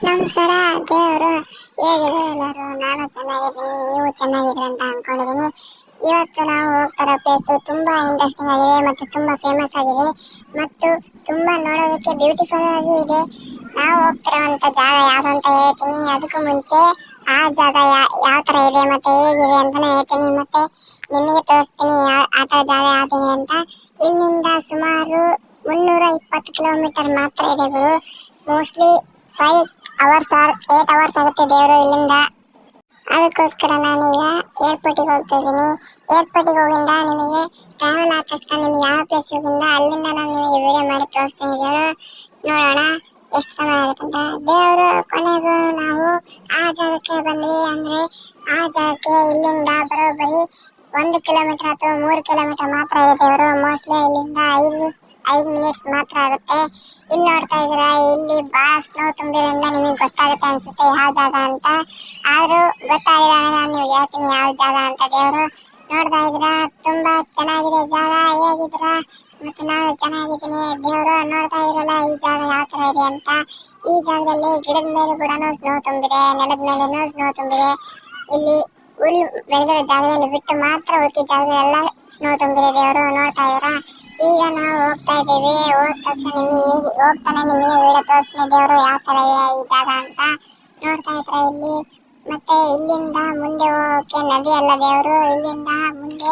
ನಮಸ್ಕಾರ ದೇವರು ಹೇಗಿದೆ ಎಲ್ಲರೂ. ನಾನು ಚೆನ್ನಾಗಿದ್ದೀನಿ, ನೀವು ಚೆನ್ನಾಗಿದ್ದೀರಿ ಅಂತ ಅನ್ಕೊಂಡಿದ್ದೀನಿ. ಇವತ್ತು ನಾವು ಹೋಗ್ತಾರೋ ಪ್ಲೇಸು ತುಂಬ ಇಂಟ್ರೆಸ್ಟಿಂಗ್ ಆಗಿದೆ ಮತ್ತು ತುಂಬ ಫೇಮಸ್ ಆಗಿದೆ ಮತ್ತು ತುಂಬ ನೋಡೋದಕ್ಕೆ ಬ್ಯೂಟಿಫುಲ್ ಆಗಿ ಇದೆ. ನಾವು ಹೋಗ್ತಿರೋವಂಥ ಜಾಗ ಯಾವುದು ಅಂತ ಹೇಳ್ತೀನಿ. ಅದಕ್ಕೂ ಮುಂಚೆ ಆ ಜಾಗ ಯಾವ ಥರ ಇದೆ ಮತ್ತು ಹೇಗಿದೆ ಅಂತಲೇ ಹೇಳ್ತೀನಿ ಮತ್ತು ನಿಮಗೆ ತೋರಿಸ್ತೀನಿ ಆ ಥರ ಜಾಗ ಯಾವ್ದಿದೆ ಅಂತ. ಇಲ್ಲಿಂದ ಸುಮಾರು 320 ಕಿಲೋಮೀಟರ್ ಮಾತ್ರ ಇದೆ ಗುರು. ಮೋಸ್ಟ್ಲಿ 5 ಅವರ್ಸ್ ಆರ್ 8 ಅವರ್ಸ್ ಆಗುತ್ತೆ ದೇವರು ಇಲ್ಲಿಂದ. ಅದಕ್ಕೋಸ್ಕರ ನಾನೀಗ ಏರ್ಪೋರ್ಟಿಗೆ ಹೋಗ್ತಾ ಇದ್ದೀನಿ. ಏರ್ಪೋರ್ಟಿಗೆ ಹೋಗಿಂದ ನಿಮಗೆ ಟ್ರಾವೆಲ್ ಆದ ತಕ್ಷಣ ನಿಮಗೆ ಯಾವ ಪ್ಲೇಸ್ ಹೋಗಿಂದ ಅಲ್ಲಿಂದ ನಾನು ನಿಮಗೆ ವಿಡಿಯೋ ಮಾಡಿ ತೋರಿಸ್ತೀನಿ ದೇವರು. ನೋಡೋಣ ಎಷ್ಟು ಸಮಯ ಆಗುತ್ತೆ ಅಂತ. ದೇವರು ಕೊನೆಗೂ ನಾವು ಆ ಜಾಗಕ್ಕೆ ಬಂದ್ವಿ. ಅಂದರೆ ಆ ಜಾಗಕ್ಕೆ ಇಲ್ಲಿಂದ ಬರೋಬ್ಬರಿ 1 ಕಿಲೋಮೀಟರ್ ಅಥವಾ 3 ಕಿಲೋಮೀಟರ್ ಮಾತ್ರ ಇದೆ ದೇವರು. ಮೋಸ್ಟ್ಲಿ ಇಲ್ಲಿಂದ 5 ಮಿನಿಟ್ಸ್ ಮಾತ್ರ ಆಗುತ್ತೆ. ಇಲ್ಲಿ ನೋಡ್ತಾ ಇದ್ದೀರಾ, ಇಲ್ಲಿ ಬಹಳ ಸ್ನೋ ತುಂಬಿರೋದ್ರಿಂದ ನಿಮಗೆ ಗೊತ್ತಾಗುತ್ತೆ ಅನ್ಸುತ್ತೆ ಯಾವ ಜಾಗ ಅಂತ. ಆದ್ರೂ ಗೊತ್ತಾಗಿಲ್ಲ ಅಂದ್ರೆ ನಾನು ನಿಮ್ಗೆ ಹೇಳ್ತೀನಿ ಯಾವ ಜಾಗ ಅಂತ. ದೇವರು ನೋಡ್ತಾ ಇದ್ದೀರಾ, ತುಂಬಾ ಚೆನ್ನಾಗಿದೆ ಜಾಗ. ಹೇಗಿದ್ದೀರಾ? ಮತ್ತೆ ನಾನು ಚೆನ್ನಾಗಿದ್ದೀನಿ. ದೇವರು ನೋಡ್ತಾ ಇದ್ರಲ್ಲ ಈ ಜಾಗ ಯಾವ ತರ ಇದೆ ಅಂತ. ಈ ಜಾಗದಲ್ಲಿ ಗಿಡದ ಮೇಲೆ ಕೂಡ ಸ್ನೋ ತುಂಬಿದೆ, ನೆಲದ ಮೇಲೇನೂ ಸ್ನೋ ತುಂಬಿದೆ. ಇಲ್ಲಿ ಹುಲ್ಲು ಬೆಳೆದಿರೋ ಜಾಗದಲ್ಲಿ ಬಿಟ್ಟು ಮಾತ್ರ ಉಳಿದ ಜಾಗದಲ್ಲೆಲ್ಲ ಸ್ನೋ ತುಂಬಿದೆ ದೇವರು. ನೋಡ್ತಾ ಇದ್ದೀರಾ, ಈಗ ನಾವು ಹೋಗ್ತಾ ಇದ್ದೀವಿ. ಹೋದ ತಕ್ಷಣ ನಿಮಗೆ ಹೋಗ್ತಾನೆ ನಿಮಗೆ ವಿಡಿಯೋ ತೋರಿಸ್ತೀನಿ ದೇವರು ಯಾವ ತರ ಇದೆ ಈ ಜಾಗ ಅಂತ. ನೋಡ್ತಾ ಇದ್ರೆ ಇಲ್ಲಿ ಮತ್ತೆ ಇಲ್ಲಿಂದ ಮುಂದೆ ಹೋಗೋಕೆ ನದಿ ಅಲ್ಲ ದೇವರು. ಇಲ್ಲಿಂದ ಮುಂದೆ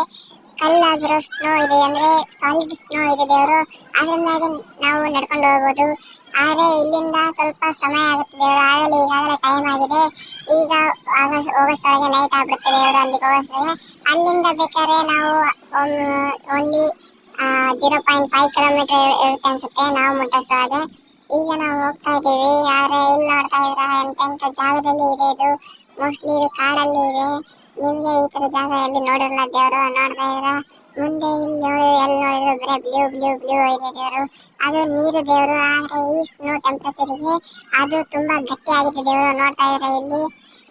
ಕಲ್ಲಾಗಿರೋ ಸ್ನೋ ಇದೆ, ಅಂದ್ರೆ ಸಾಲಿಡ್ ಸ್ನೋ ಇದೆ ದೇವರು. ಅದ್ರ ಮೇಲೆ ನಾವು ನಡ್ಕೊಂಡು ಹೋಗ್ಬೋದು. ಆದರೆ ಇಲ್ಲಿಂದ ಸ್ವಲ್ಪ ಸಮಯ ಆಗುತ್ತೆ ದೇವರು. ಈಗಾಗಲೇ ಟೈಮ್ ಆಗಿದೆ. ಈಗ ಹೋಗೋಷ್ಟೊಳಗೆ ನೈಟ್ ಆಗ್ಬಿಡುತ್ತೆ ದೇವರು. ಅಲ್ಲಿಗೆ ಹೋಗೋಷ್ಟೊಳಗೆ ಅಲ್ಲಿಂದ ಬೇಕಾದ್ರೆ ನಾವು ಓನ್ಲಿ 0.5 ಕಿಲೋಮೀಟರ್ ಇರುತ್ತೆ ಅನ್ಸುತ್ತೆ ನಾವು ಮುಟ್ಟೋಷ್ಟೊಳಗೆ. ಈಗ ನಾವು ಹೋಗ್ತಾ ಇದ್ದೀವಿ. ಯಾರೇ ಇಲ್ಲಿ ನೋಡ್ತಾ ಇದ್ರ ಎಂತೆಂಥ ಜಾಗದಲ್ಲಿ ಇದೆ ಇದು. ಮೋಸ್ಟ್ಲಿ ಇದು ಕಾಡಲ್ಲಿ ಇದೆ. ನಿಮಗೆ ಈ ಥರ ಜಾಗ ಎಲ್ಲಿ ನೋಡಿರಲ್ಲ ದೇವರು. ನೋಡ್ತಾ ಇದ್ರ ಮುಂದೆ ಇಲ್ಲಿ ನೋಡಿ ಎಲ್ಲಿ ನೋಡಿದ್ರು ಬರೀ ಬ್ಲೂ ಇದೆ ದೇವರು. ಅದು ನೀರು ದೇವರು. ಆದರೆ ಈ ಸ್ನೋ ಟೆಂಪರೇಚರಿಗೆ ಅದು ತುಂಬಾ ಗಟ್ಟಿ ಆಗಿದೆ ದೇವರು. ನೋಡ್ತಾ ಇದ್ರೆ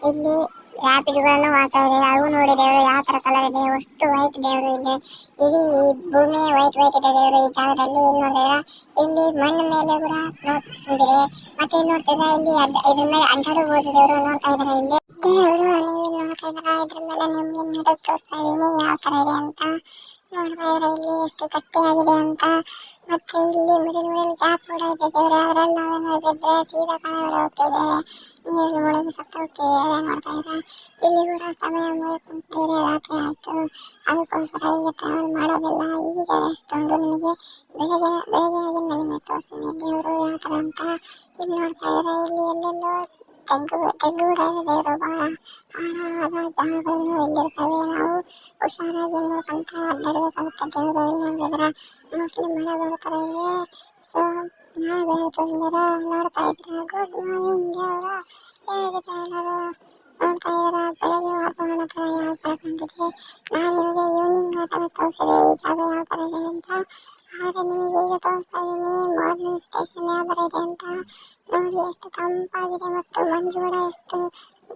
ಇಲ್ಲಿ ರ್ಯಾಪಿಡ್ಗಳನ್ನು ವಾಸ ಇದೆ. ಅವು ನೋಡಿ ದೇವರು ಯಾವ ತರ ಕಲರ್ ಇದೆ, ಅಷ್ಟು ವೈಟ್ ದೇವರು. ಇಲ್ಲಿ ಇಡೀ ಭೂಮಿ ವೈಟ್ ಇದೆ ದೇವರು ಈ ಜಾಗದಲ್ಲಿ. ಇಲ್ಲಿ ನೋಡಿದ್ರೆ ಇಲ್ಲಿ ಮಣ್ಣು ಮೇಲೆ ಕೂಡ ಸ್ನೋ ತುಂಬಿದೆ. ಮತ್ತೆ ಇಲ್ಲಿ ನೋಡ್ತಿದ್ರೆ ಇಲ್ಲಿ ಇದ್ರ ಮೇಲೆ ಅಡ್ಡಾಡಬಹುದು ದೇವರು. ನೋಡ್ತಾ ಇದ್ರೆ ಇಲ್ಲಿ ದೇವರು ನೀವು ನೋಡ್ತಾ ಇದ್ರ ಇದ್ರ ಮೇಲೆ ನಿಮ್ಗೆ ನೀಡಕ್ ತೋರಿಸ್ತಾ ಇದೀನಿ ಯಾವ ತರ ಇದೆ ಅಂತ. ನೋಡ್ತಾ ಇದ್ರೆ ಇಲ್ಲಿ ಎಷ್ಟು ಗಟ್ಟಿಯಾಗಿದೆ ಅಂತ. ಮತ್ತೆ ಇಲ್ಲಿ ಮಿಡಲ್ ಗ್ಯಾಪ್ ಕೂಡ ಇದೆ ದೇವ್ರೆ. ಅದ್ರಲ್ಲಿ ನಾವೇನಾದ್ರು ಬಿದ್ರೆ ಸೀದಾ ಕೆಳಗಡೆ ಹೋಗ್ತಿದ್ದೇವೆ, ನೀರು ಮುಳುಗಿ ಸತ್ತ ಹೋಗ್ತಿದ್ದೇವೆ. ನೋಡ್ತಾ ಇದ್ರೆ ಇಲ್ಲಿ ಕೂಡ ಸಮಯ ಮುಗಿದ್ರೆ ರಾತ್ರಿ ಆಯ್ತು. ಅದಕ್ಕೋಸ್ಕರ ಈಗ ಟ್ರಾವೆಲ್ ಮಾಡೋದಿಲ್ಲ. ಈಗ ಎಷ್ಟೊಂದು ನಿಮಗೆ ಬೆಳಗ್ಗೆ ನಿಮಗೆ ತೋರಿಸ್ತೀನಿ ದೇವರು ಯಾವ ಥರ ಅಂತ. ಇಲ್ಲಿ ನೋಡ್ತಾ ಇದ್ರೆ ಇಲ್ಲಿ ಎಲ್ಲೆಲ್ಲೋ ತೆಗ್ಗು ಕೂಡ ಇದೆ ದೇವರು. ಬಹಳ ಆಳವಾದ ಜಾಗಗಳನ್ನು ಇಲ್ಲಿರ್ತವೆ. ನಾವು ಹುಷಾರಾಗಿ ನೋಡ್ಕೊಂತ ಅಡ್ಡಾಡಬೇಕಾಗುತ್ತೆ ದೇವರು. ಇಲ್ಲಿ ನೋಡಿದ್ರೆ ಮೋಸ್ಟ್ಲಿ ಮಳೆ ಬರೋ ಥರ ಇದೆ. ಸೊ ನಾಳೆ ಬೆಳಗ್ಗೆ ನೋಡ್ತಾ ಇದ್ರೆ ಗುಡ್ ಮಾರ್ನಿಂಗ್ ದೇವರು. ಹೇಗಿದೆ ಎಲ್ಲರೂ? ನೋಡ್ತಾ ಇದ್ದೀರಾ ಬೆಳಗ್ಗೆ ವಾತಾವರಣ ಥರ ಯಾವ ಥರ ಕಾಣ್ತಿದೆ. ನಾನು ನಿಮಗೆ ಈವ್ನಿಂಗ್ ವಾತಾವರಣ ತೋರಿಸಿದೆ ಈ ಜಾಗ ಯಾವ ಥರ ಇದೆ ಅಂತ. ಆದರೆ ನಿಮಗೆ ಈಗ ತೋರಿಸ್ತಾ ಇದ್ದೀನಿ ಮಾರ್ನಿಂಗ್ ಸ್ಟೇಷನ್ ಯಾವ ಥರ ಇದೆ ಅಂತ. ನೋಡಿ ಎಷ್ಟು ತಂಪಾಗಿದೆ ಮತ್ತು ಮಂಜು ಕೂಡ ಎಷ್ಟು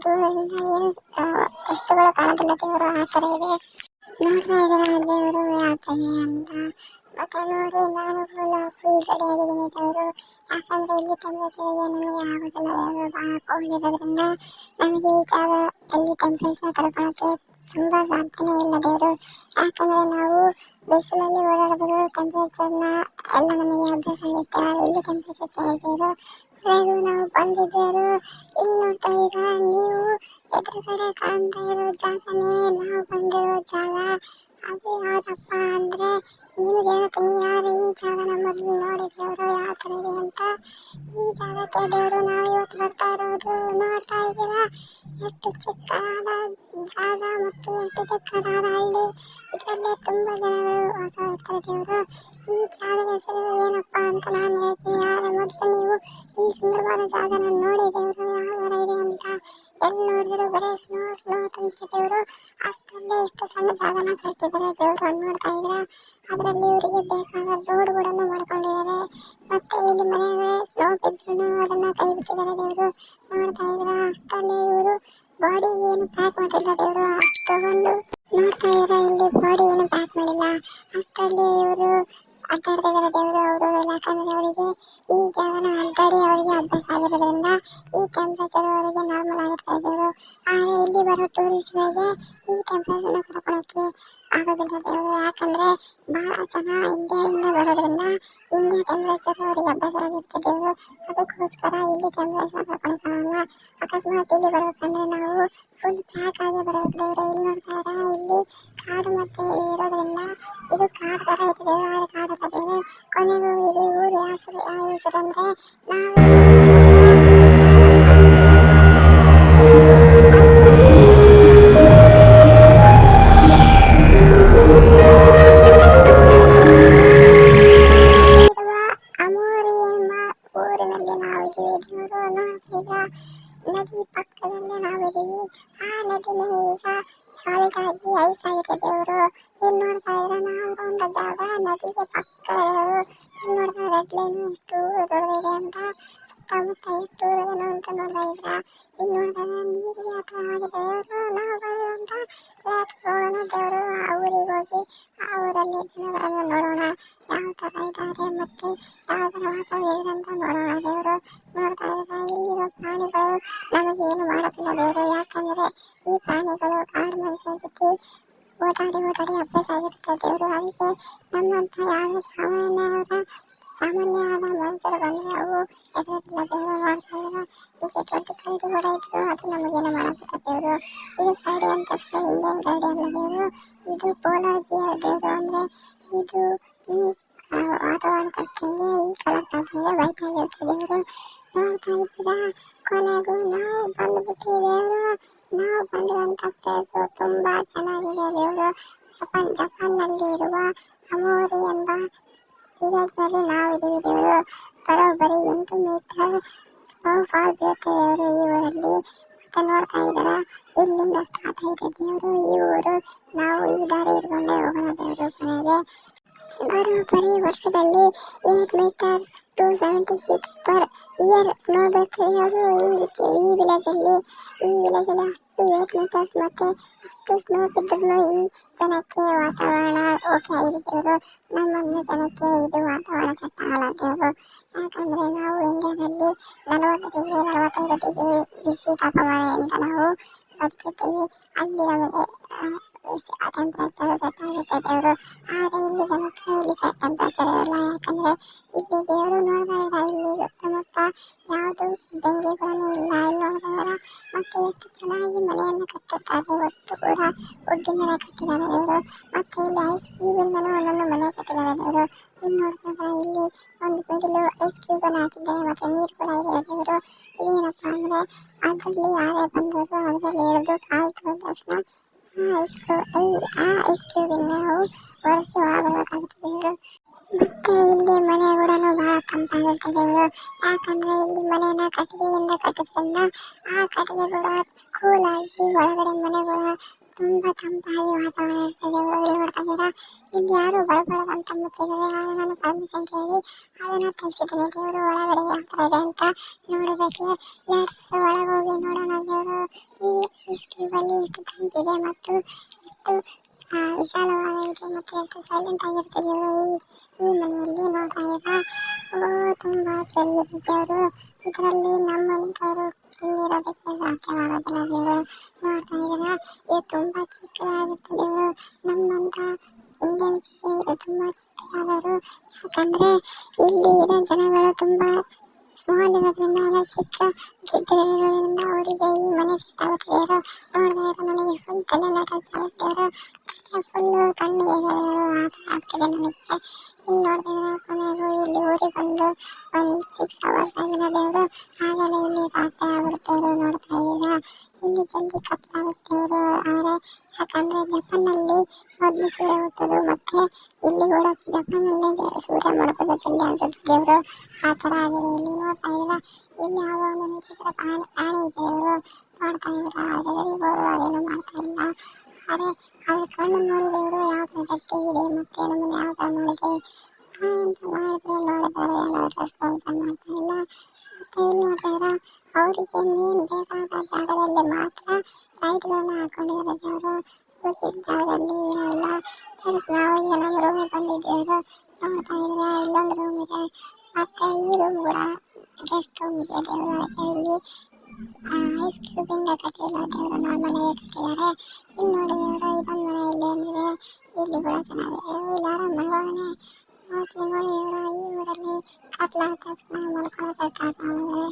ದೂರದಿಂದ ಏನು ವಸ್ತುಗಳು ಕಾಣೋದಿಲ್ಲ ದೇವರು ಆ ಥರ ಇದೆ. ನೋಡ್ತಾ ಇದ್ದೀರಾ ದೇವರು ಯಾವ ಥರ ಇದೆ ಅಂತ. ಮತ್ತೆ ನೋಡಿ ನಾನು ಫುಲ್ ರೆಡಿ ಆಗಿದ್ದೀನಿ ದೇವರು. ಯಾಕಂದರೆ ಇಲ್ಲಿ ಟೆಂಪ್ರೇಚರ್ಗೆ ನಮಗೆ ಆಗೋದಿಲ್ಲ ದೇವರು. ಭಾಳ ಕೋಲ್ಡ್ ಇರೋದ್ರಿಂದ ನಮಗೆ ಈ ಜಾಗದಲ್ಲಿ ಟೆಂಪ್ರೇಚರ್ ತಡ್ಕೊಳಕ್ಕೆ ತುಂಬ ಸಾಧ್ಯನೇ ಇಲ್ಲ ದೇವರು. ಯಾಕಂದರೆ ನಾವು ಬಿಸಿಲಲ್ಲಿ ಓಡಾಡೋದು ಟೆಂಪ್ರೇಚರ್ನ ಎಲ್ಲ ನಮಗೆ ಅಭ್ಯಾಸ ಆಗಿರುತ್ತೆ. ಇಲ್ಲಿ ಟೆಂಪ್ರೇಚರ್ ಚೇಂಜ್ ದೇವರು. ಹಾಗೆ ನಾವು ಬಂದಿದ್ದೇವೆ. ಇಲ್ಲಿ ನೋಡ್ತಾ ಇದ್ದೀರಾ ನೀವು ಎದುರುಗಡೆ ಕಾಣ್ತಾ ಇರೋ ಜಾಗನೇ ನಾವು ಬಂದಿರೋ ಜಾಗ. ಅದು ಯಾವುದಪ್ಪ ಅಂದರೆ ನಿಮಗೆ ಹೇಳ್ತೀನಿ ಯಾರು ಈ ಜಾಗನ ಮೊದಲು ನೋಡಿದೇವರು ಯಾವ ಥರ ಇದೆ ಅಂತ. ಈ ಜಾಗಕ್ಕೆ ದೇವರು ನಾವು ಇವತ್ತು ಬರ್ತಾ ಇರೋದು. ನೋಡ್ತಾ ಇದ್ದೀರಾ ಎಷ್ಟು ಚಿಕ್ಕದಾದ ಜಾಗ ಮತ್ತು ಎಷ್ಟು ಚಿಕ್ಕದಾದ ಹಳ್ಳಿ. ಇದರಲ್ಲೇ ತುಂಬ ಜನಗಳು ವಾಸ ಇರ್ತಾರೆ ದೇವರು. ಈ ಜಾಗದ ಹೆಸರು ಏನಪ್ಪ ಅಂತ ನಾನು ಹೇಳ್ತೀನಿ. ಯಾರು ಮೊದಲು ನೀವು ಈ ಸುಂದರವಾದ ಜಾಗನ ನೋಡಿ ದೇವರು ಯಾವ ಥರ ಇದೆ ಅಂತ. ಎಲ್ಲಿ ನೋಡಿದ್ರು ಬರೀ ಸ್ನೋ ತುಂಬಿದೇವರು. ಅಷ್ಟರಲ್ಲೇ ಇಷ್ಟು ಸಣ್ಣ ಜಾಗನ ಕಟ್ಟಿದ್ದಾರೆ ದೇವರು. ನೋಡ್ತಾ ಇದ್ರೆ ಅದರಲ್ಲಿ ಇವರಿಗೆ ಬೇಕಾದ ರೋಡ್ ಕೂಡ ಮಾಡ್ಕೊಂಡಿದ್ದಾರೆ. ಮತ್ತೆ ಇಲ್ಲಿ ಮನೆಗಳೇ ಸ್ನೋ ಬಿದ್ರೂ ಅದನ್ನ ಕೈ ಬಿಟ್ಟಿದ್ದಾರೆ ದೇವರು. ನೋಡ್ತಾ ಇದ್ರ ಅಷ್ಟಲ್ಲೇ ಇವರು ಬಾಡಿ ಏನು ಪ್ಯಾಕ್ ಮಾಡಿಲ್ಲ ದೇವರು. ಅಷ್ಟು ತಗೊಂಡು ನೋಡ್ತಾ ಇದ್ರೆ ಇಲ್ಲಿ ಬಾಡಿ ಏನು ಪ್ಯಾಕ್ ಮಾಡಿಲ್ಲ. ಅಷ್ಟರಲ್ಲಿ ಇವರು ಅಡ್ಡಾಡ್ತಿದ್ದಾರೆ ದೇವರು ಅವರು. ಯಾಕಂದ್ರೆ ಅವರಿಗೆ ಈ ಜಾಗನ ಅಡ್ಡಾಡಿ ಅವರಿಗೆ ಅಭ್ಯಾಸ ಆಗಿರೋದ್ರಿಂದ ಈ ಟೆಂಪರೇಚರ್ ಅವರಿಗೆ ನಾರ್ಮಲ್ ಆಗಿರ್ತದೆ ದೇವರು. ಆದರೆ ಇಲ್ಲಿ ಬರೋ ಟೂರಿಸ್ಟ್ಗಳಿಗೆ ಈ ಟೆಂಪರೇಚರ್ನ ಕಳ್ಕೊಳ್ಳೋಕ್ಕೆ ಆಗೋದಿಲ್ಲ ದೇವರು. ಯಾಕಂದ್ರೆ ಬಹಳ ಜನ ಇಂಡಿಯಾದಿಂದ ಬರೋದ್ರಿಂದ ಇಂಡಿಯಾ ಟೆಂಪರೇಚರ್ ಅವರಿಗೆ ಅಭ್ಯಾಸ ಆಗಿರ್ತದೆ ದೇವರು. ಅದಕ್ಕೋಸ್ಕರ ಇಲ್ಲಿ ಟೆಂಪರೇಚರ್ ಕಳ್ಕೊಳ್ಳೋಕ್ಕಾಗಲ್ಲ. ಅಕಸ್ಮಾತ್ ಇಲ್ಲಿ ಬರ್ಬೇಕಂದ್ರೆ ನಾವು ಫುಲ್ ಪ್ಯಾಕ್ ಆಗಿ ಬರಬೇಕು ದೇವರು. ಇಲ್ಲಿ ನೋಡ್ತಾ ಇದ್ದಾರೆ, ಇಲ್ಲಿ ಕಾಡು ಮತ್ತೆ ಇರೋದ್ರಿಂದ ಇದು ಕಾಡು ತರ ಇದೆ ದೇವರು. ಆದರೆ ಕಾಡಲ್ಲ ದೇವರು. ಕೊನೆಗೂ ಇದು ಊರು ಹೆಸರು ಅಂದ್ರೆ ಅಮೋರಿ ಎಂಬ ಊರಿನಲ್ಲಿ ನಾವಿದ್ದೀವಿ ದೇವರು. ನೋಡ್ತಿದ್ರ ನದಿ ಪಕ್ಕದಲ್ಲೇ ನಾವಿದ್ದೀವಿ. ಆ ನದಿನೇ ಈಗ ಸಾಲಿಡ್ ಆಗಿ ಐಸ್ ಆಗಿದೆ ದೇವರು. ಇಲ್ಲಿ ನೋಡ್ತಾ ಇದ್ರೆ ನಾವು ಒಂದು ಜಾಗ ನದಿಗೆ ಪಕ್ಕ ದೇವರು. ಇಲ್ಲಿ ನೋಡ್ತಾ ರೆಡ್ ಲೈನ್ ಎಷ್ಟು ದೊಡ್ಡದಿದೆ ಅಂತ, ಸುತ್ತಮುತ್ತ ಎಷ್ಟು ಏನು ಅಂತ ನೋಡ್ತಾ ಇದ್ರ. ಇಲ್ಲಿ ನೋಡ್ತಾ ಇದ್ರೆ ನೀರಿಗೆ ಹತ್ರ ಆಗಿದೆ ದೇವರು. ನಾವು ಬರುವಂತ ಹೋಗೋಣ ದೇವರು. ಆ ಊರಿಗೆ ಹೋಗಿ ಆ ಊರಲ್ಲಿ ಜನಗಳನ್ನು ನೋಡೋಣ, ಯಾವ ತರ ಇದ್ದಾರೆ ಮತ್ತೆ ಯಾವ ತರ ವಾಸವಿದೆ ಅಂತ ನೋಡೋಣ ದೇವರು. ನೋಡ್ತಾ ಇದ್ರೆ ಇಲ್ಲಿರೋ ಪ್ರಾಣಿಗಳು ನಮಗೆ ಏನು ಮಾಡೋದಿಲ್ಲ ದೇವರು. ಯಾಕಂದ್ರೆ ಈ ಪ್ರಾಣಿಗಳು ಕಾಡು ಮನುಷ್ಯರ ಜೊತೆ ಓಡಾಡಿ ಅಭ್ಯಾಸ ಆಗಿರ್ತದೆ ದೇವರು. ಅದಕ್ಕೆ ನಮ್ಮಂತ ಯಾವುದೇ ಸಾಮಾನ್ಯವಾದ ಮನುಷ್ಯರು ಬಂದ್ರೆ ಅವು ಎದುರೋದಿಲ್ಲ ದೇವರು. ಮಾಡ್ತಾ ಇದ್ರೆ ಈಗ ದೊಡ್ಡ ಕರಡಿ ಕೂಡ ಇದ್ರು ಅದು ನಮಗೇನು ಮಾಡೋದಿಲ್ಲ ದೇವರು. ಇದು ಕರಡಿ ಅಂದ ತಕ್ಷಣ ಇಂಡಿಯನ್ ಕರಡಿ ಅಲ್ಲ ದೇವರು, ಇದು ಪೋಲಾರ್ ಬಿಯರ್ ದೇವರು. ಅಂದ್ರೆ ಇದು ಈ ವಾತಾವರಣ ತಕ್ಕಂಗೆ ಈ ಕಲರ್ ತಕ್ಕಂಗೆ ವೈಟ್ ಆಗಿರ್ತದೆ ದೇವರು. ನೋಡ್ತಾ ಇದ್ದೀರಾ, ಕೊನೆಗೂ ನಾವು ಬಂದ್ಬಿಟ್ಟಿವಿ ದೇವರು. ನಾವು ಬಂದಿರುವಂತ ಪ್ಲೇಸು ತುಂಬಾ ಚೆನ್ನಾಗಿದೆ ದೇವರು. ಜಪಾನ್ನಲ್ಲಿ ಇರುವ ಅಮೋರಿ ಎಂಬ ವಿಲೇಜ್ನಲ್ಲಿ ನಾವಿದ್ದೀವಿ ದೇವರು. ಬರೋಬ್ಬರಿ 8 ಮೀಟರ್ ಸ್ನೋಫಾಲ್ ಬೀಳುತ್ತೆ ದೇವರು ಈ ಊರಲ್ಲಿ. ಮತ್ತೆ ನೋಡ್ತಾ ಇದ್ದಾರ, ಇಲ್ಲಿಂದ ಸ್ಟಾರ್ಟ್ ಆಗಿದೆ ದೇವರು ಈ ಊರು. ನಾವು ಈ ದಾರಿ ಹಿಡ್ಕೊಂಡೇ ಹೋಗೋಣ ದೇವರು. ಕೊನೆಗೆ ಬರೋಬ್ಬರಿ ವರ್ಷದಲ್ಲಿ 8 ಮೀಟರ್ 276 ಪರ್ ಇಯರ್ ಸ್ನೋ ಬೀಳ್ತದೆ ಅವರು ಈ ವಿಲೇಜಲ್ಲಿ. ಅಷ್ಟು 8 ಮೀಟರ್ಸ್ ಮತ್ತೆ ಅಷ್ಟು ಸ್ನೋ ಬಿದ್ದರೂ ಈ ಜನಕ್ಕೆ ವಾತಾವರಣ ಓಕೆ ಆಗಿದೆ ದೇವರು. ನಮ್ಮನ್ನ ಜನಕ್ಕೆ ಇದು ವಾತಾವರಣ ಸೆಟ್ ಆಗಲ್ಲ ದೇವರು. ಯಾಕಂದ್ರೆ ನಾವು ಇಂಡಿಯಾದಲ್ಲಿ 40 ಡಿಗ್ರಿ 45 ಡಿಗ್ರಿ ಬಿಸಿ ತಾಪಮಾನದಿಂದ ನಾವು ಬದುಕಿರ್ತೀವಿ. ಅಲ್ಲಿ ನಮಗೆ ಟೆಂಪರೇಚರ್ ಸೆಟ್ ಆಗುತ್ತೆ ದೇವರು. ಆದರೆ ಇಲ್ಲಿ ಜನಕ್ಕೆ ಇಲ್ಲಿ ಟೆಂಪರೇಚರ್ ಇರಲ್ಲ. ಯಾಕಂದ್ರೆ ಇಲ್ಲಿ ದೇವರು ನೋಡ್ತಾ ಇದ್ದಾರೆ, ಇಲ್ಲಿ ಸುತ್ತಮುತ್ತ ಯಾವುದು ಬೆಂಕಿಗಳನ್ನು ಇಲ್ಲ. ಇಲ್ಲಿ ನೋಡ್ತಾ ಇದ್ದಾರೆ ಮತ್ತೆ ಎಷ್ಟು ಚೆನ್ನಾಗಿ ಮನೆಯನ್ನು ಕಟ್ಟಿರ್ತಾರೆ. ಒಟ್ಟು ಕೂಡ ವುಡ್ಡಿಂದಲೇ ಕಟ್ಟಿದ್ದಾರೆ ದೇವರು. ಮತ್ತೆ ಇಲ್ಲಿ ಐಸ್ ಕ್ಯೂಬ್ ಇಂದಲೂ ಒಂದೊಂದು ಮನೆ ಕಟ್ಟಿದ್ದಾರೆ ದೇವರು. ಇಲ್ಲಿ ನೋಡ್ತಾ ಇದ್ದಾರೆ, ಇಲ್ಲಿ ಒಂದು ಮಿಡಿಲು ಐಸ್ ಕ್ಯೂಬ್ ಅನ್ನು ಹಾಕಿದ್ದಾರೆ ಮತ್ತೆ ನೀರು ಕೂಡ ಇದೆ ದೇವರು. ಇದೇನಪ್ಪ ಅಂದ್ರೆ ಅದರಲ್ಲಿ ಯಾರೇ ಬಂದರು ಅದರಲ್ಲಿ ಇಳಿದು ಕಾಲು ತೊಳೆದ ತಕ್ಷಣ ಆ ಐಸ್ ಕ್ಯೂಬಿಂದ ನಾವು ಒರೆಸಿ ಒಳಬರಬೇಕಾಗುತ್ತೆ ದೇವರು. ಮತ್ತೆ ಇಲ್ಲಿ ಮನೆ ಕೂಡ ಬಹಳ ತಂಪಾಗಿರ್ತದೆ ದೇವರು. ಯಾಕಂದ್ರೆ ಇಲ್ಲಿ ಮನೆಯನ್ನ ಕಟ್ಟಿಗೆಯಿಂದ ಕಟ್ಟಿದ್ರಿಂದ ಆ ಕಟ್ಟಿಗೆ ಕೂಡ ಕೂಲ್ ಆಗಿ ಒಳಗಡೆ ಮನೆ ಕೂಡ ತುಂಬಾ ತಂಪಾಗಿ ವಾತಾವರಣ ಇರ್ತದೆ ದೇವರು. ಇಲ್ಲಿ ನೋಡ್ತಾ ಇದ್ದೀರಾ, ಇಲ್ಲಿ ಯಾರು ಬರಬಾರದು ಅಂತ ಮುಚ್ಚಿದ್ದಾರೆ. ಆಗ ನಾನು ಪರ್ಮಿಷನ್ ಕೇಳಿ ಅದನ್ನ ತೆಗೆಸಿದ್ದೀನಿ ದೇವರು. ಒಳಗಡೆ ಯಾವ ತರ ಇದೆ ಅಂತ ನೋಡೋದಕ್ಕೆ ಒಳಗೆ ಹೋಗಿ ನೋಡೋಣ ದೇವರು. ಈ ಐಸ್ ಕ್ಯೂಬ್ ಅಲ್ಲಿ ಎಷ್ಟು ತಂಪಿದೆ ಮತ್ತು ಎಷ್ಟು ವಿಶಾಲವಾಗಿದೆ ಮತ್ತೆ ಎಷ್ಟು ಸೈಲೆಂಟ್ ಆಗಿರ್ತದೆ ದೇವರು. ಈ ಮನೆಯಲ್ಲಿ ನೋಡ್ತಾ ಇದ್ದೀರಾ, ತುಂಬಾ ಚಳಿ ಇದೆ ದೇವರು. ಇದರಲ್ಲಿ ನಮ್ಮಂತವರು ಇಲ್ಲಿರೋದಕ್ಕೆ ಸಾಧ್ಯವಾಗೋದಿಲ್ಲ ದೇವರು. ನೋಡ್ತಾ ಇದ್ದೀರಾ, ಇದು ತುಂಬಾ ಚಿಕ್ಕದಾಗಿರ್ತದೆ ದೇವರು. ನಮ್ಮಂತ ಇಂಡಿಯನ್ಸ್ಗೆ ಇದು ತುಂಬಾ ಚಿಕ್ಕದಾದರು. ಯಾಕಂದ್ರೆ ಇಲ್ಲಿ ಇರೋ ಜನಗಳು ತುಂಬಾ ಸ್ಮಾಲ್ ಇರೋದ್ರಿಂದ, ಅಂದ್ರೆ ಚಿಕ್ಕ ಗಿಡ್ಡಗಳಿರೋದ್ರಿಂದ ಅವರಿಗೆ ಈ ಮನೆ ಸೆಟ್ ಆಗುತ್ತೆ ದೇವರು. ನೋಡ್ತಾ ಇರೋ ನನಗೆ ಫುಲ್ ತಲೆನ ಟಚ್ ಆಗುತ್ತೆ ದೇವರು. ಫುಲ್ಲು ತಣ್ಣಗೆ ಇದೆ ದೇವರು. ಆ ಥರ ಆಗ್ತಿದೆ ನನಗೆ. ಇಲ್ಲಿ ನೋಡ್ತಾ ಇದ್ರೆ ಕೊನೆಗೂ ಇಲ್ಲಿ ಊರಿಗೆ ಬಂದು ಒಂದು 6 hours ಆಗಿದೆ ದೇವರು. ಆಗಲೇ ಇಲ್ಲಿ ರಾತ್ರಿ ಆಗ್ಬಿಡುತ್ತೆ ದೇವರು. ನೋಡ್ತಾ ಇದ್ದೀರಾ, ಇಲ್ಲಿ ಜಲ್ದಿ ಕತ್ಲಾಗುತ್ತೆ ದೇವರು. ಆದರೆ ಯಾಕಂದ್ರೆ ಜಪಾನ್ನಲ್ಲಿ ಮೊದಲು ಸೂರ್ಯ ಹುಟ್ಟೋದು ಮತ್ತೆ ಇಲ್ಲಿ ಕೂಡ ಜಪಾನ್ನಲ್ಲೇ ಸೂರ್ಯ ಮುಳುಗೋದು ಜಲ್ದಿ ಅನ್ಸುತ್ತೆ ದೇವರು. ಆ ಥರ ಆಗಿದೆ ಇಲ್ಲಿ. ನೋಡ್ತಾ ಇದ್ದೀರಾ, ಇಲ್ಲಿ ಯಾವುದೋ ಒಂದು ವಿಚಿತ್ರ ಪ್ರಾಣಿ ಇದೆ ದೇವರು. ನೋಡ್ತಾ ಇದ್ದೀರಾ, ಹೆದರಿಬೋದು, ಅದೇನು ಮಾಡ್ತಾ ಇಲ್ಲ. ಆದರೆ ಅದ್ರ ಕಣ್ಣು ನೋಡಿದವರು ಯಾವ ಥರ ಗಟ್ಟಿಗಿದೆ ಮತ್ತೆ ನಮ್ಮನ್ನು ಯಾವ ಥರ ನೋಡಿದೆ ಅಂತ ಮಾಡಿದ್ರೆ ನೋಡಿದ್ದಾರೆ ಏನಾದರೂ ರೆಸ್ಪಾನ್ಸ್ ಮಾಡ್ತಾ ಇಲ್ಲ. ಮತ್ತೆ ಇಲ್ಲಿ ನೋಡ್ತಾ ಇದ್ದೀರಾ, ಅವರಿಗೆ ಮೇನ್ ಬೇಕಾದ ಜಾಗದಲ್ಲಿ ಮಾತ್ರ ಲೈಟ್ಗಳನ್ನ ಹಾಕೊಂಡಿದ್ದಾರೆ ದೇವರು. ಉಳಿದ ಜಾಗದಲ್ಲಿ ಏನೂ ಇಲ್ಲ. ನಾವು ಈಗ ನಮ್ಮ ರೂಮಿಗೆ ಬಂದಿದ್ದೇವೆ. ನೋಡ್ತಾ ಇದ್ರೆ ಇಲ್ಲೊಂದು ರೂಮ್ ಇದೆ, ಮತ್ತೆ ಈ ರೂಮ್ ಕೂಡ ಗೆಸ್ಟ್ ರೂಮ್ ಇದೆ ದೇವರು. ಅದಕ್ಕೆ ಇಲ್ಲಿ ಐಸ್ ಕ್ಯೂಬ್ ಇಂದ ಕಟ್ಟಿಲ್ಲ ದೇವರು, ನಾರ್ಮಲ್ ಆಗಿ ಕಟ್ಟಿದ್ದಾರೆ. ಇಲ್ಲಿ ನೋಡಿ ದೇವರು ಇದೊಂದು ಮನೆ ಇಲ್ಲಿ ಅಂದಿದೆ, ಇಲ್ಲಿ ಕೂಡ ಚೆನ್ನಾಗಿದೆ. ಇಲ್ಲಿ ಆರಾಮ್ ಮಲ್ಗೋಣೆ. ಮೋಸ್ಟ್ಲಿ ನೋಡಿ ದೇವರ ಈ ಊರಲ್ಲಿ ಕತ್ಲಾದ ತಕ್ಷಣ ಮಲ್ಕೊಳ್ಳೋಕೆ ಸ್ಟಾರ್ಟ್ ಮಾಡಿದ್ರೆ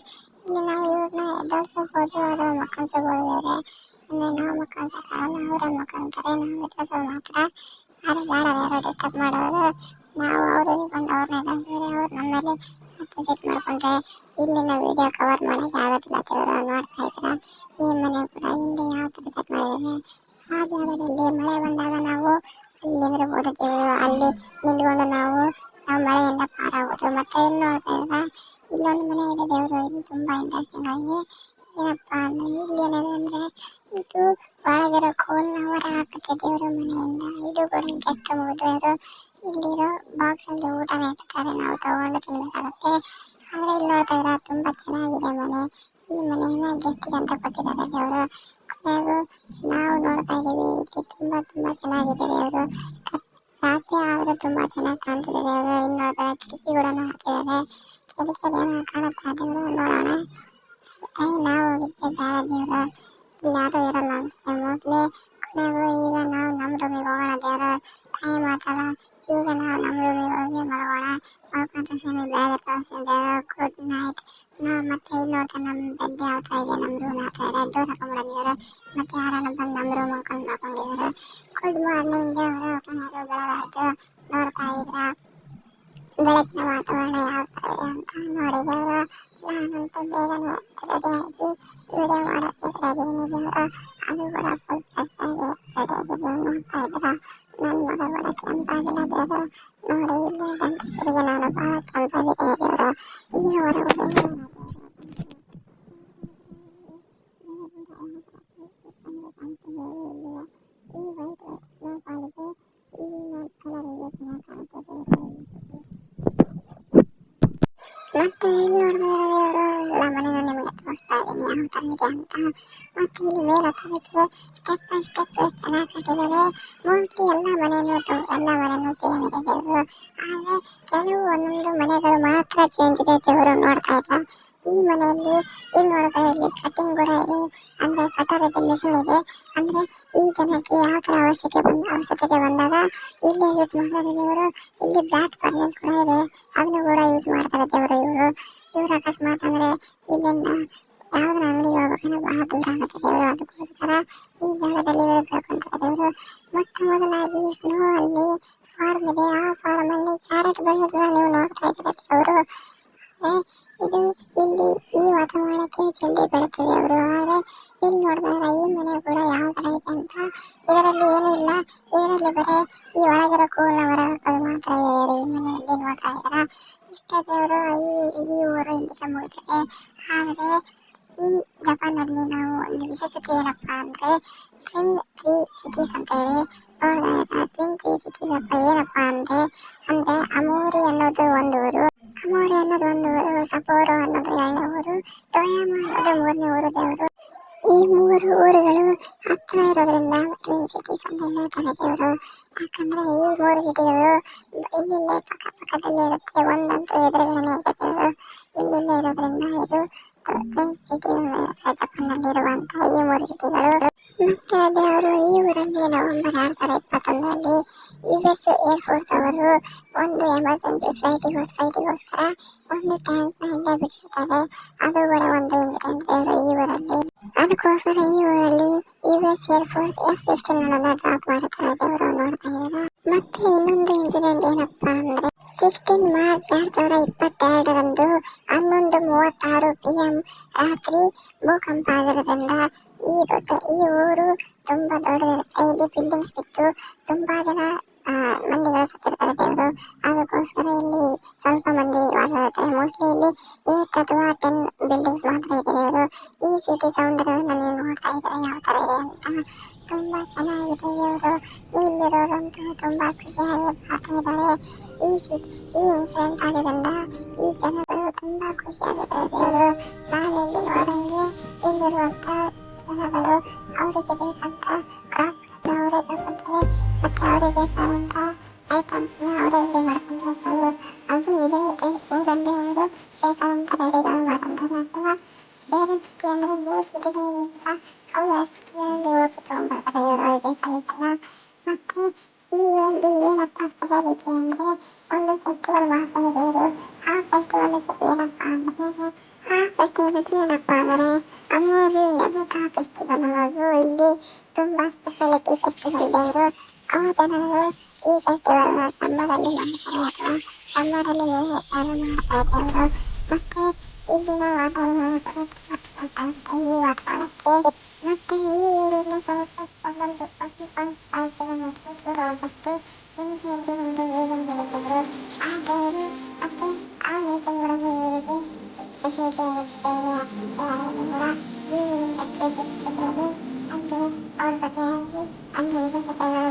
ಇಲ್ಲಿ ನಾವು ಇವ್ರನ್ನ ಎದ್ದಳ್ಸಬಹುದು, ಅದು ಮಕ್ಕಳಿಸಬಹುದು ದೇವ್ರೆ. ಅಂದರೆ ನಾವು ಮಕ್ಕಳಿಸೋಕ್ಕಾಗಲ್ಲ, ಅವರೇ ಮಕ್ಕಳ್ತಾರೆ, ನಾವು ಎದ್ದಳ್ಸೋದು ಮಾತ್ರ. ಆದರೆ ಬೇಡ ದೇವರು ಡಿಸ್ಟರ್ಬ್ ಮಾಡೋದು. ನಾವು ಅವ್ರಿಗೆ ಬಂದು ಅವ್ರನ್ನ ಎದ್ದಳ್ಸಿದ್ರೆ ಅವ್ರು ನಮ್ಮ ಮೇಲೆ ಮತ್ತೆ ಸೆಟ್ ಮಾಡ್ಕೊಂಡ್ರೆ ಇಲ್ಲಿನ ವಿಡಿಯೋ ಕವರ್ ಮಾಡೋಕ್ಕೆ ಆಗೋದಿಲ್ಲ ದೇವರು. ನೋಡ್ತಾ ಇದ್ರ ಈ ಮನೆ ಕೂಡ ಹಿಂದೆ ಯಾವ ಥರ ಸೆಟ್ ಮಾಡಿದರೆ ಆ ಜಾಗದಲ್ಲಿ ಮಳೆ ಬಂದಾಗ ನಾವು ಅಲ್ಲಿ ನಿಂದಿರ್ಬೋದು ದೇವರು. ಅಲ್ಲಿ ನಿಂತ್ಕೊಂಡು ನಾವು ಮಳೆಯಿಂದ ಪಾರಾಗೋದು. ಮತ್ತೆ ಇಲ್ಲಿ ನೋಡ್ತಾ ಇದ್ರ ಇಲ್ಲೊಂದು ಮನೆ ಇದೆ ದೇವರು, ಇದು ತುಂಬಾ ಇಂಟ್ರೆಸ್ಟಿಂಗ್ ಆಗಿದೆ. ಏನಪ್ಪ ಅಂದ್ರೆ ಇಲ್ಲಿ ಏನಿದೆ ಅಂದ್ರೆ ಇದು ಒಳಗಿರೋ ಕೋಲ್ನ ಹೊರ ಹಾಕುತ್ತೆ ದೇವರು ಮನೆಯಿಂದ. ಇದು ಕೂಡ ಗೆಸ್ಟ್ ರೂಮ್ ದೇವರು. ಇಲ್ಲಿರೋ ಬಾಕ್ಸ್ ಅಲ್ಲಿ ಊಟನ ಇಟ್ಟಿದ್ದಾರೆ, ನಾವು ತಗೊಂಡು ತಿನ್ಬೇಕಾಗತ್ತೆ. ಆದ್ರೆ ಇಲ್ಲಿ ನೋಡ್ತಾ ಇದ್ರ ತುಂಬಾ ಚೆನ್ನಾಗಿದೆ ಮನೆ. ಈ ಮನೆಯನ್ನ ಗೆಸ್ಟಿಗೆ ಅಂತ ಕೊಟ್ಟಿದ್ದಾರೆ ದೇವರು. ಕೊನೆಗೂ ನಾವು ನೋಡ್ತಾ ಇದೀವಿ, ಇಲ್ಲಿ ತುಂಬಾ ಚೆನ್ನಾಗಿದೆ ದೇವರು. ರಾತ್ರಿ ಆದ್ರೂ ತುಂಬಾ ಚೆನ್ನಾಗಿ ಕಾಣ್ತಿದೆ ದೇವರು. ಇಲ್ಲಿ ನೋಡ್ತಾ ಕಿಟಕಿ ಕೂಡ ಹಾಕಿದ್ದಾರೆ, ಕಿಟಕಿಯಲ್ಲಿ ಏನೋ ಕಾಣುತ್ತಾ ದೇವರು. ನೋಡೋಣ. ನಾವು ಹೋಗಿದ್ದೆ ಜಾಗ ದೇವರು, ಇಲ್ಲಿ ಯಾರು ಇರಲ್ಲ ಅನ್ಸುತ್ತೆ ಮೋಸ್ಟ್ಲಿ. ಕೊನೆಗೂ ಈಗ ನಾವು ನಮ್ಮ ರೂಮಿಗೆ ಹೋಗೋಣ ದೇವರು. ಟೈಮ್ ಆತಲ್ಲ, ಈಗ ನಾವು ನಮ್ಮ ರೂಮಿಗೆ ಹೋಗಿ ಮಲಗೋಣ. ಮಲ್ಕೊಂಡ ತಕ್ಷಣ ಬೆಳಗ್ಗೆ ತೋರಿಸ್ತೀನಿ ದೇವರು. Good night. ಮತ್ತೆ ಇಲ್ಲಿ ನೋಡ್ತಾ ನಮ್ಮ ಬೆಡ್ ಯಾವ ಥರ ಇದೆ, ನಮ್ಮ ರೂಮ್ ಯಾವ ಥರ ಇದೆ, ಡೋರ್ ಹಾಕೊಂಡ್ಬಿಡೋದಿದ್ದಾರೆ. ಮತ್ತೆ ಯಾರನ್ನ ಬಂದು ನಮ್ಮ ರೂಮ್ ಹಾಕೊಂಡಿದ್ದಾರೆ. ಗುಡ್ ಮಾರ್ನಿಂಗ್ ದೇವರು. ಕೊನೆಗೂ ಬೆಳಗಾಯಿತು. ನೋಡ್ತಾ ಇದ್ರ ಬೆಳಕಿನ ವಾತಾವರಣ ಯಾವ ಥರ ಇದೆ ಅಂತ ನೋಡಿದವರು. ನಾನಂತೂ ಬೇಗನೆ ರೆಡಿಯಾಗಿ ವಿಡಿಯೋ ಮಾಡೋಕ್ಕೆ ರೆಡಿಯಾಗಿದ್ದೀನಿ ದೇವರು. ಅದು ಕೂಡ ಫುಲ್ ಫ್ರೆಶ್ ಆಗಿ ರೆಡಿಯಾಗಿದ್ದು ನೋಡ್ತಾ ಇದ್ರ ನನ್ನ ಮಗ ಕೂಡ ಕೆಂಪಾಗಿಲ್ಲ ದೇವರು. ನೋಡಿ ಇಲ್ಲಿ ಗಂಡಸರಿಗೆ ನಾನು ಬಹಳ ಕೆಂಪಾಗಿದ್ದೀನಿ ದೇವರು. ಈಗ ಹೊರಗೆ ಈ ವೈಟ್ ಸ್ನೋ ಫಾಲಿಗೆ ಈ ಕಲರಿಗೆ ಚೆನ್ನಾಗಿ ಕಾಣುತ್ತದೆ. ಮತ್ತೆ ಇಲ್ಲಿ ನೋಡಿದ್ರೆ ದೇವರು ಎಲ್ಲ ಮನೆಯೂ ನಿಮಗೆ ತೋರಿಸ್ತಾ ಇದ್ದೀನಿ ಯಾವ ಥರ ಇದೆ ಅಂತ. ಮತ್ತೆ ಇಲ್ಲಿ ಮೇಲೆ ಹತ್ತೋದಕ್ಕೆ ಸ್ಟೆಪ್ ಬೈ ಸ್ಟೆಪ್ ಎಷ್ಟು ಚೆನ್ನಾಗಿ ಕಟ್ಟಿದ್ದಾರೆ. ಮೋಸ್ಟ್ಲಿ ಎಲ್ಲ ಮನೆಯೂ ಸೇಮ್ ಇದೆ ದೇವರು. ಆದರೆ ಕೆಲವು ಒಂದೊಂದು ಮನೆಗಳು ಮಾತ್ರ ಚೇಂಜ್ ಇದೆ ದೇವರು. ನೋಡ್ತಾ ಇದ್ರ ಈ ಮನೆಯಲ್ಲಿ ಇಲ್ಲಿ ನೋಡ್ತಾ ಇಲ್ಲಿ ಕಟಿಂಗ್ ಕೂಡ ಇದೆ, ಅಂದರೆ ಕಟರ್ ಇದೆ, ಮಿಷಿನ್ ಇದೆ. ಅಂದರೆ ಈ ಜನಕ್ಕೆ ಯಾವ ಥರ ಅವಶ್ಯಕತೆ ಬಂದಾಗ ಇಲ್ಲಿ ಯೂಸ್ ಮಾಡ್ತಾರೆ ದೇವರು. ಇಲ್ಲಿ ಬ್ಲಾಕ್ ಫರ್ನೆಸ್ ಕೂಡ ಇದೆ, ಅದನ್ನು ಕೂಡ ಯೂಸ್ ಮಾಡ್ತಾರೆ ದೇವರು. ಇವರು ಅಕಸ್ಮಾತ್ ಅಂದರೆ ಇಲ್ಲಿಂದ ಯಾವುದರ ಅಂಗಡಿಗೆ ಹೋಗ್ಬೇಕಂದ್ರೆ ಬಹಳ ದೂರ ಆಗುತ್ತೆ ದೇವರು. ಅದಕ್ಕೋಸ್ಕರ ಈ ಜಾಗದಲ್ಲಿ ಇವರು ಬೆಳ್ಕೊಂತಾರೆ ದೇವರು. ಮೊಟ್ಟ ಮೊದಲಾಗಿ ಸ್ನೋ ಅಲ್ಲಿ ಫಾರ್ಮ್ ಇದೆ, ಆ ಫಾರ್ಮಲ್ಲಿ ಕ್ಯಾರೆಟ್ ಬೆಳೆಯೋದನ್ನ ನೀವು ನೋಡ್ತಾ ಇದ್ರೆ ದೇವರು. ಇದು ಇಲ್ಲಿ ಈ ವಾತಾವರಣಕ್ಕೆ ಜಲ್ದಿ ಬೆಳೀತದೆ ದೇವರು. ಆದರೆ ಇಲ್ಲಿ ನೋಡಿದಾಗ ಈ ಮನೆ ಕೂಡ ಯಾವ ಥರ ಇದೆ ಅಂತ, ಇದರಲ್ಲಿ ಏನಿಲ್ಲ, ಇದರಲ್ಲಿ ಬರೀ ಈ ಒಳಗಿರೋ ಕೂಲ್ನ ಹೊರ ಹಾಕೋದು ಮಾತ್ರ ಇದೆ ಈ ಮನೆಯಲ್ಲಿ. ನೋಡ್ತಾ ಇದ್ದೀರಾ ಇಷ್ಟೇ ದೇವರು. ಈ ಊರು ಇಲ್ಲಿಗೆ ಮುಗಿದಿದೆ. ಆದರೆ ಈ ಜಪಾನಲ್ಲಿ ನಾವು ಒಂದು ವಿಶೇಷತೆ ಏನಪ್ಪ ಅಂದರೆ ಟ್ವಿನ್ 3 ಸಿಟೀಸ್ ಅಂತ ಇದೆ. ನೋಡಿದಾಗ ಟ್ವಿನ್ 3 ಸಿಟೀಸ್ ಏನಪ್ಪ ಅಂದರೆ ಅಮೋರಿ ಅನ್ನೋದು ಒಂದು ಊರು, ಸಪೋರೋ ಅನ್ನೋದು 2ನೇ ಊರು, ಟೊಯಾಮಾ ಅನ್ನೋದು 3ನೇ ಊರು ದೇವರು. ಈ 3 ಊರುಗಳು ಹತ್ರ ಇರೋದ್ರಿಂದ ಟ್ವಿನ್ ಸಿಟೀಸ್ ಅಂತ ಹೇಳ್ತಾರೆ ದೇವರು. ಯಾಕಂದರೆ ಈ 3 ಸಿಟಿಗಳು ಇಲ್ಲಿಂದ ಪಕ್ಕದಲ್ಲಿ ಇರುತ್ತೆ, ಒಂದಂತೂ ಎದುರುಗಡೆ ಇದೆ ದೇವರು. ಇಲ್ಲಿಂದ ಇರೋದ್ರಿಂದ ಇದು ಟ್ವಿನ್ ಸಿಟಿ ಜಪಾನ್ನಲ್ಲಿರುವಂಥ ಈ 3 ಸಿಟಿಗಳು. ಮತ್ತೆ ದೇವರು ಈ ಊರಲ್ಲಿ ನವೆಂಬರ್ 2021ರಲ್ಲಿ US ಏರ್ಫೋರ್ಸ್ ಅವರು ಒಂದು ಎಮರ್ಜೆನ್ಸಿ ಫ್ಲೈಟಿಗೋಸ್ಕರ ಒಂದು ಟ್ಯಾಂಕ್ನ ಇಲ್ಲೇ ಬಿಟ್ಟಿರ್ತಾರೆ. ಅದು ಕೂಡ ಒಂದು ಇನ್ಸಿಡೆಂಟ್ ದೇವರು ಈ ಊರಲ್ಲಿ. ಅದಕ್ಕೋಸ್ಕರ ಈ ಊರಲ್ಲಿ US ಏರ್ಫೋರ್ಸ್ F-16 ಡ್ರಾಪ್ ಮಾಡುತ್ತಾರೆ ದೇವರು. ನೋಡ್ತಾ ಇದ್ದೀರಾ. ಮತ್ತೆ ಇನ್ನೊಂದು ಇನ್ಸಿಡೆಂಟ್ ಏನಪ್ಪಾ ಅಂದ್ರೆ 16 ಮಾರ್ಚ್ 2022ರಂದು 11:36 PM ರಾತ್ರಿ ಭೂಕಂಪ ಆಗಿರೋದ್ರಿಂದ ಈ ಊರು ತುಂಬಾ ದೊಡ್ಡದಿರುತ್ತೆ. ಇಲ್ಲಿ ಬಿಲ್ಡಿಂಗ್ಸ್ ಬಿತ್ತು ತುಂಬಾ ಜನ ಮಂದಿಗಳು ಸತ್ತಿರ್ತಾರೆ ದೇವರು. ಅದಕ್ಕೋಸ್ಕರ ಇಲ್ಲಿ ಸ್ವಲ್ಪ ಮಂದಿ ವಾಸ ಇರ್ತಾರೆ. ಮೋಸ್ಟ್ಲಿ ಇಲ್ಲಿ 8 ಅಥವಾ 10 ಬಿಲ್ಡಿಂಗ್ಸ್ ಮಾತ್ರ ಇದೆ ದೇವರು. ಈ ಸಿಟಿ ಸೌಂದರ್ಯವನ್ನು ನೀವು ನೋಡ್ತಾ ಇದ್ರೆ ಯಾವ ಥರ ಇದೆ ಅಂತ ತುಂಬಾ ಚೆನ್ನಾಗಿದೆ ದೇವರು. ಇಲ್ಲಿರೋರಂತೂ ತುಂಬಾ ಖುಷಿಯಾಗಿ ಬರ್ತಾ ಇದ್ದಾರೆ. ಈ ಇನ್ಸಿಡೆಂಟ್ ಆಗಿರೋದ್ರಿಂದ ಈ ಜನಗಳು ತುಂಬಾ ಖುಷಿಯಾಗಿದ್ದಾರೆ ದೇವರು. ನಾನಿಲ್ಲಿ ನೋಡಂಗೆ ಇಲ್ಲಿರುವಂಥ ಜನಗಳು ಅವರಿಗೆ ಬೇಕಂತ ಕ್ರಾಪ್ಗಳನ್ನು ಅವರೇ ಬೆಳ್ಕೊಂತಾರೆ. ಮತ್ತೆ ಅವರಿಗೆ ಬೇಕಾದಂಥ ಐಟಮ್ಸ್ನ ಅವರು ರೆಡಿ ಮಾಡ್ಕೊಂಡು ಹೋಗ್ಬೋದು. ಅದು ಇದೇ ಇದೆ ಊರಲ್ಲಿ ಅವರು ಬೇಕಾದಂಥ ರೆಡಿಗಳು ಮಾಡ್ಕೊತಾರೆ. ಅಥವಾ ಬೇರೆ ಸಿಟಿ ಅಂದರೆ ಮೂರು ಸಿಟಿಗೆ ಅವರು ಸಿಟಿಗಳಲ್ಲಿ ಹೋಗಿ ತೊಗೊಂಡ್ಬರ್ತಾರೆ ಇವರು ಬೇಕಾಗಿತ್ತಲ್ಲ. ಮತ್ತು ಈ ಊರಲ್ಲಿ ಏನಪ್ಪ ಸ್ಪೆಷಾಲಿಟಿ ಅಂದರೆ ಒಂದು ಫೆಸ್ಟಿವಲ್ ಮಾಡ್ತಾರೆ ಇವರು. ಆ ಫೆಸ್ಟಿವಲ್ ಹೆಸರು ಏನಪ್ಪ ಅಂದರೆ ಅಮೂರಿ ಎಂಬ ಫೆಸ್ಟಿವಲ್ ಅನ್ನೋದು ಇಲ್ಲಿ ತುಂಬ ಸ್ಪೆಷಾಲಿಟಿ ಫೆಸ್ಟಿವಲ್ ದೇವರು. ಆ ಜನರು ಈ ಫೆಸ್ಟಿವಲ್ನ ಸಮ್ಮರಲ್ಲಿ ಮಾಡ್ತಾರೆ ಅಥವಾ ಸಮ್ಮರಲ್ಲಿ ಮಾಡ್ತಾರೆ ದೇವರು. ಮತ್ತು ಇಲ್ಲಿನ ವಾತಾವರಣ ಕೂಡ ತುಂಬ ಚೆನ್ನಾಗಿರುತ್ತೆ ಈ ವಾತಾವರಣಕ್ಕೆ. ಮತ್ತು ಈ ಊರಿನ ಸ್ವಲ್ಪ ಒಂದೊಂದು ಫಸ್ಟೇ ಹಿಂದಿಯಲ್ಲಿ ಒಂದು ವೇದನೆ ಬೆಳೆದವರು ಆ ದೇವರು. ಮತ್ತು ಆ ವೇದಗಳನ್ನು ಇವರಿಗೆ ಈ ಊರಿನಕ್ಕೆ ಗೊತ್ತಿದ್ದವರು ಅಂದರೆ ಅವ್ರ ಬಗೆಯಾಗಿ ಅಂದರೆ ವಿಶೇಷತೆಗಳು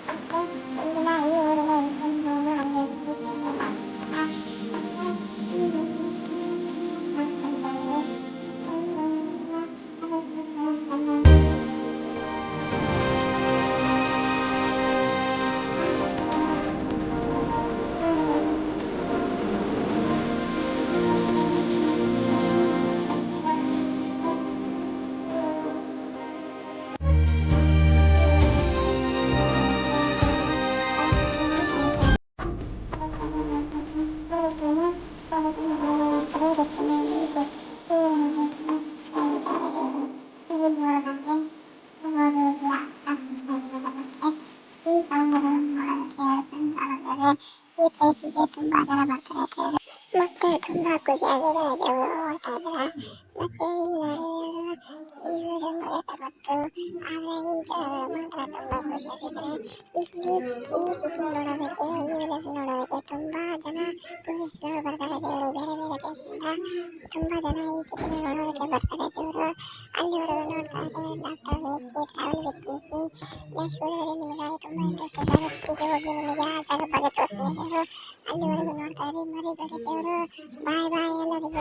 ಮತ್ತು ಇಲ್ಲಿನ ಈ ಊರಿನ ವಿಜೃಂಭಣೆಯನ್ನು ಹಂಗೆ ಈ ಸಾಂಗ್ಗಳನ್ನು ನೋಡೋದಕ್ಕೆ ಈ ಪ್ಲೇಸಿಗೆ ತುಂಬ ಜನ ಬರ್ತಾರೆ. ಮತ್ತೆ ತುಂಬ ಖುಷಿಯಾಗಿದೆ ದೇವರು ನೋಡ್ತಾ ಇದ್ದಾರೆ. ಮತ್ತೆ ಈ ವಿಡಿಯೋ ಮುಗಿಯುತ್ತೆ ಗೊತ್ತು, ಆದರೆ ಈ ಜನಗಳು ಮಾತ್ರ ತುಂಬ ಖುಷಿಯಾಗಿದ್ದಾರೆ. ಇಲ್ಲಿ ಈ ಸಿಟಿ ನೋಡೋದಕ್ಕೆ ಈ ವಿಲೇಜ್ ನೋಡೋದಕ್ಕೆ ತುಂಬ ಜನ ಟೂರಿಸ್ಟ್ಗಳು ಬರ್ತಾರೆ ದೇವರು. ಬೇರೆ ಬೇರೆ ದೇಶದಿಂದ ತುಂಬ ಜನ ಈ ಸಿಟಿನ ನೋಡೋದಕ್ಕೆ ಬರ್ತಾರೆ ದೇವರು. ಅಲ್ಲಿವರೆಗೂ ನೋಡ್ತಾ ಇದ್ದಾರೆ doctor Mickey travel with Mickey. Next ವಿಡಿಯೋದಲ್ಲಿ ನಿಮಗಾಗಿ ತುಂಬ ಇಂಟ್ರೆಸ್ಟ್ ಇದೆ ಸಿಟಿಗೆ ಹೋಗಿ ನಿಮಗೆ ಆ ಜಾಗ ಬಗ್ಗೆ ತೋರಿಸ್ತೀನಿ ದೇವರು. ಅಲ್ಲಿವರೆಗೂ ನೋಡ್ತಾ ಇರಿ, ಮರಿಬೇಡಿ ದೇವರು. ಬಾಯ್ ಬಾಯ್ ಎಲ್ಲರಿಗೂ.